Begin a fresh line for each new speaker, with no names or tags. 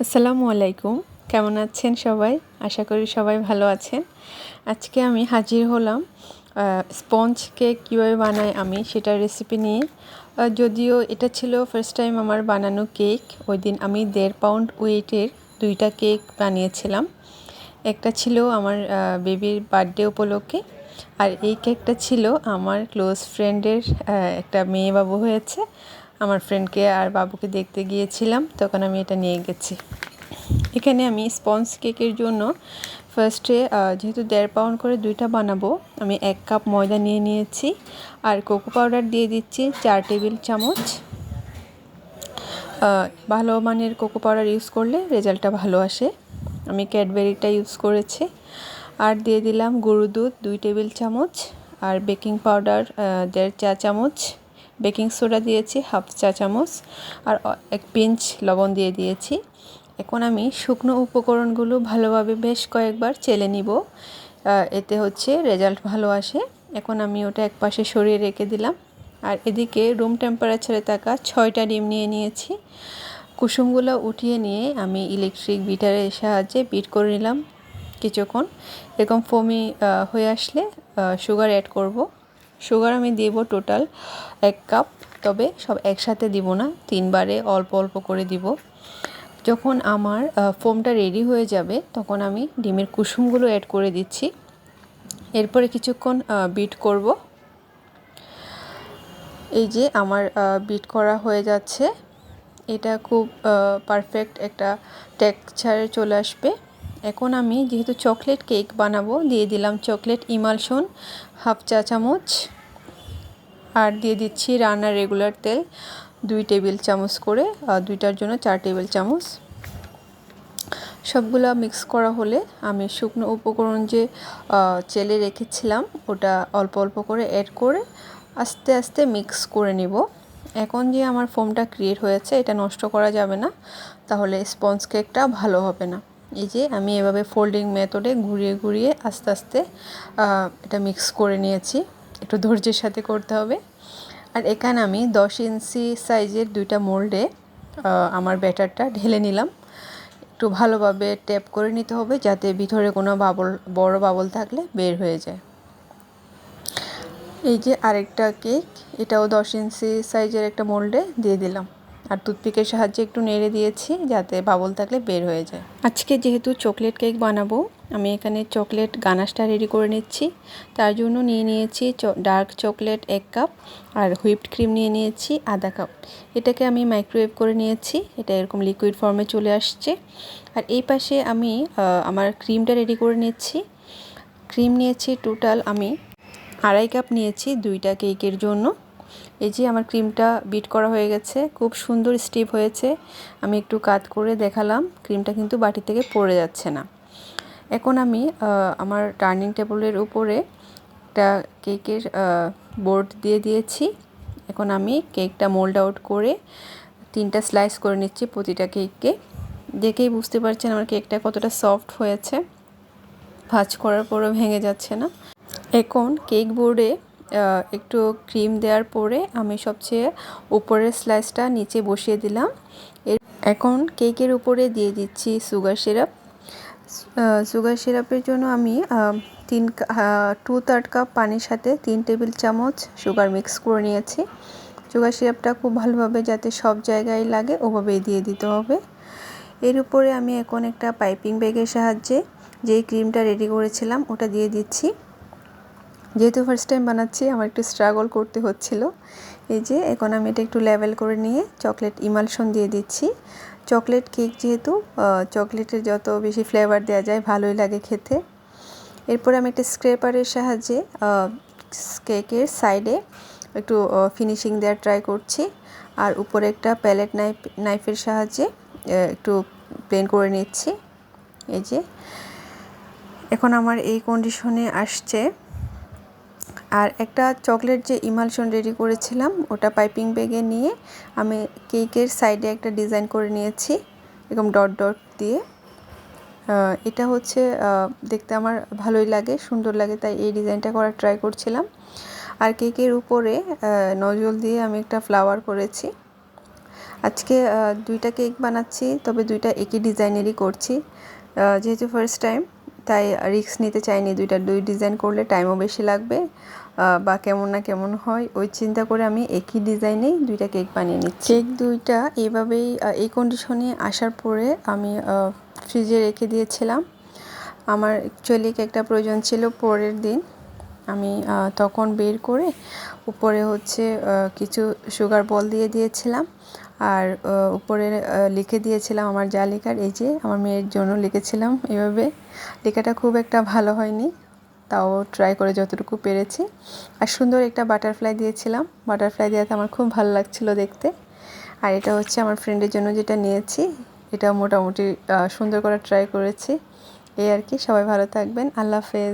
আসসালামু আলাইকুম, কেমন আছেন সবাই? আশা করি সবাই ভালো আছেন। আজকে আমি হাজির হলাম স্পঞ্জ কেক কীভাবে বানাই আমি সেটার রেসিপি নিয়ে। যদিও এটা ছিল ফার্স্ট টাইম আমার বানানো কেক। ওই দিন আমি 1.5 পাউন্ড ওয়েটের 2টা কেক বানিয়েছিলাম। একটা ছিল আমার বেবির বার্থডে উপলক্ষে, আর এই কেকটা ছিল আমার ক্লোজ ফ্রেন্ডের একটা মেয়ে বাবু হয়েছে। আমার ফ্রেন্ডকে আর বাবুকে দেখতে গিয়েছিলাম, তখন আমি এটা নিয়ে গেছি। এখানে আমি স্পঞ্জ কেকের জন্য ফার্স্টে যেহেতু 1.5 পাউন্ড করে 2টা বানাবো, আমি 1 কাপ ময়দা নিয়ে নিয়েছি। আর কোকো পাউডার দিয়ে দিচ্ছি 4 টেবিল চামচ। ভালো মানের কোকো পাউডার ইউজ করলে রেজাল্টটা ভালো আসে। আমি ক্যাডবেরিটা ইউজ করেছি। আর দিয়ে দিলাম গরুর দুধ 2 টেবিল চামচ, আর বেকিং পাউডার 1.5 চা চামচ, বেকিং সোডা দিয়েছি 1/2 চা চামচ, আর 1 পিঞ্চ লবণ দিয়ে দিয়েছি। এখন আমি শুকনো উপকরণগুলো ভালোভাবে বেশ কয়েকবার চেলে নিব, এতে হচ্ছে রেজাল্ট ভালো আসে। এখন আমি ওটা এক পাশে সরিয়ে রেখে দিলাম। আর এদিকে রুম টেম্পারেচারে থাকা 6টা ডিম নিয়ে নিয়েছি। কুসুমগুলো উঠিয়ে নিয়ে আমি ইলেকট্রিক বিটারের সাহায্যে বিট করে নিলাম কিছুক্ষণ। এরকম ফোমি হয়ে আসলে সুগার অ্যাড করব। সুগার আমি দেব টোটাল 1 কাপ, তবে সব একসাথে দিব না, 3 বারে অল্প অল্প করে দিব। যখন আমার ফোমটা রেডি হয়ে যাবে তখন আমি ডিমের কুসুমগুলো অ্যাড করে দিচ্ছি। এরপরে কিছুক্ষণ বিট করব। এই যে আমার বিট করা হয়ে যাচ্ছে, এটা খুব পারফেক্ট একটা টেক্সচারে চলে আসবে। এখন আমি যেহেতু চকলেট কেক বানাবো, দিয়ে দিলাম চকলেট ইমালশন 1/2 চা চামচ, আর দিয়ে দিচ্ছি রান্নার রেগুলার তেল 2 টেবিল চামচ করে, 2টার জন্য 4 টেবিল চামচ। সবগুলা মিক্স করা হলে আমি শুকনো উপকরণ যে চেলে রেখেছিলাম ওটা অল্প অল্প করে অ্যাড করে আস্তে আস্তে মিক্স করে নিব। এখন যে আমার ফোমটা ক্রিয়েট হয়েছে এটা নষ্ট করা যাবে না, তাহলে স্পঞ্জ কেকটা ভালো হবে না। এই যে আমি এভাবে ফোল্ডিং মেথডে ঘুরিয়ে ঘুরিয়ে আস্তে আস্তে এটা মিক্স করে নিয়েছি। একটু ধৈর্যের সাথে করতে হবে। আর এখানে আমি 10 ইঞ্চি সাইজের 2টা মোল্ডে আমার ব্যাটারটা ঢেলে নিলাম। একটু ভালোভাবে ট্যাপ করে নিতে হবে যাতে ভিতরে কোনো বড় বাবল থাকলে বের হয়ে যায়। এই যে আরেকটা কেক, এটাও 10 ইঞ্চি সাইজের একটা মোল্ডে দিয়ে দিলাম, আর টুথপিকের সাহায্যে একটু নেড়ে দিয়েছি যাতে বাবল থাকলে বের হয়ে যায়। আজকে যেহেতু চকলেট কেক বানাবো, আমি এখানে চকলেট গানাশটা রেডি করে নিচ্ছি। তার জন্য নিয়ে নিয়েছি ডার্ক চকলেট 1 কাপ, আর হুইপড ক্রিম নিয়ে নিয়েছি 1/2 কাপ। এটাকে আমি মাইক্রোওয়েভ করে নিয়েছি, এটা এরকম লিকুইড ফর্মে চলে আসছে। আর এই পাশে আমি আমার ক্রিমটা রেডি করে নিচ্ছি। ক্রিম নিয়েছি টোটাল আমি 2.5 কাপ নিয়েছি 2টা কেকের জন্য। এই যে আমার ক্রিমটা বিট করা হয়ে গেছে, খুব সুন্দর স্টিপ হয়েছে। আমি একটু কাট করে দেখালাম, ক্রিমটা কিন্তু বাটি থেকে পড়ে যাচ্ছে না। এখন আমি আমার ডাইনিং টেবিলের উপরে একটা কেকের বোর্ড দিয়ে দিয়েছি। এখন আমি কেকটা মোল্ড আউট করে 3টা স্লাইস করে নিচ্ছি প্রতিটা কেককে। দেখেই বুঝতে পারছেন আমার কেকটা কতটা সফট হয়েছে, ভাঁজ করার পরও ভেঙে যাচ্ছে না। এখন কেক বোর্ডে একটু ক্রিম দেওয়ার পরে আমি সবচেয়ে উপরের স্লাইসটা নিচে বসিয়ে দিলাম। এখন কেকের উপরে দিয়ে দিচ্ছি সুগার সিরাপ। সুগার সিরাপের জন্য আমি 2/3 কাপ পানির সাথে 3 টেবিল চামচ সুগার মিক্স করে নিয়েছি। সুগার সিরাপটা খুব ভালোভাবে যাতে সব জায়গায় লাগে ওভাবেই দিয়ে দিতে হবে। এর উপরে আমি এখন একটা পাইপিং ব্যাগের সাহায্যে যেই ক্রিমটা রেডি করেছিলাম ওটা দিয়ে দিচ্ছি। যেহেতু ফার্স্ট টাইম বানাচ্ছি, আমার একটু স্ট্রাগল করতে হচ্ছিল। এই যে এখন আমি এটা একটু লেভেল করে নিয়ে চকলেট ইমালশন দিয়ে দিচ্ছি। চকলেট কেক যেহেতু চকলেটের যত বেশি ফ্লেভার দেওয়া যায় ভালোই লাগে খেতে। এরপরে আমি একটা স্ক্র্যাপারের সাহায্যে কেকের সাইডে একটু ফিনিশিং দেওয়ার ট্রাই করছি, আর উপরে একটা প্যালেট নাইফের সাহায্যে একটু প্লেন করে নিচ্ছি। এই যে এখন আমার এই কন্ডিশনে আসছে। আর একটা চকলেট যে ইমালশন রেডি করেছিলাম ওটা পাইপিং ব্যাগে নিয়ে আমি কেকের সাইডে একটা ডিজাইন করে নিয়েছি এরকম ডট ডট দিয়ে। এটা হচ্ছে দেখতে আমার ভালোই লাগে, সুন্দর লাগে, তাই এই ডিজাইনটা করার ট্রাই করছিলাম। আর কেকের উপরে নজল দিয়ে আমি একটা ফ্লাওয়ার করেছি। আজকে দুইটা কেক বানাচ্ছি, তবে দুইটা একই ডিজাইনেরই করছি। যেহেতু ফার্স্ট টাইম, তাই রিস্ক নিতে চাইনি। দুই ডিজাইন করলে টাইমও বেশি লাগবে, বা কেমন না কেমন হয় ওই চিন্তা করে আমি একই ডিজাইনেই দুইটা কেক বানিয়ে নিচ্ছি। কেক দুইটা এইভাবেই এই কন্ডিশনে আসার পরে আমি ফ্রিজে রেখে দিয়েছিলাম। আমার অ্যাকচুয়ালি কেকটা প্রয়োজন ছিল পরের দিন। আমি তখন বের করে উপরে হচ্ছে কিছু সুগার বল দিয়ে দিয়েছিলাম, আর উপরে লিখে দিয়েছিলাম আমার যা লেখার, এই যে আমার মেয়ের জন্য লিখেছিলাম। এভাবে লেখাটা খুব একটা ভালো হয়নি, তাও ট্রাই করে যতটুকু পেরেছি। আর সুন্দর একটা বাটারফ্লাই দিয়েছিলাম। বাটারফ্লাই দেওয়াতে আমার খুব ভালো লাগছিলো দেখতে। আর এটা হচ্ছে আমার ফ্রেন্ডের জন্য যেটা নিয়েছি, এটা মোটামুটি সুন্দর করে ট্রাই করেছি। এই আর কি। সবাই ভালো থাকবেন। আল্লাহ হাফেজ।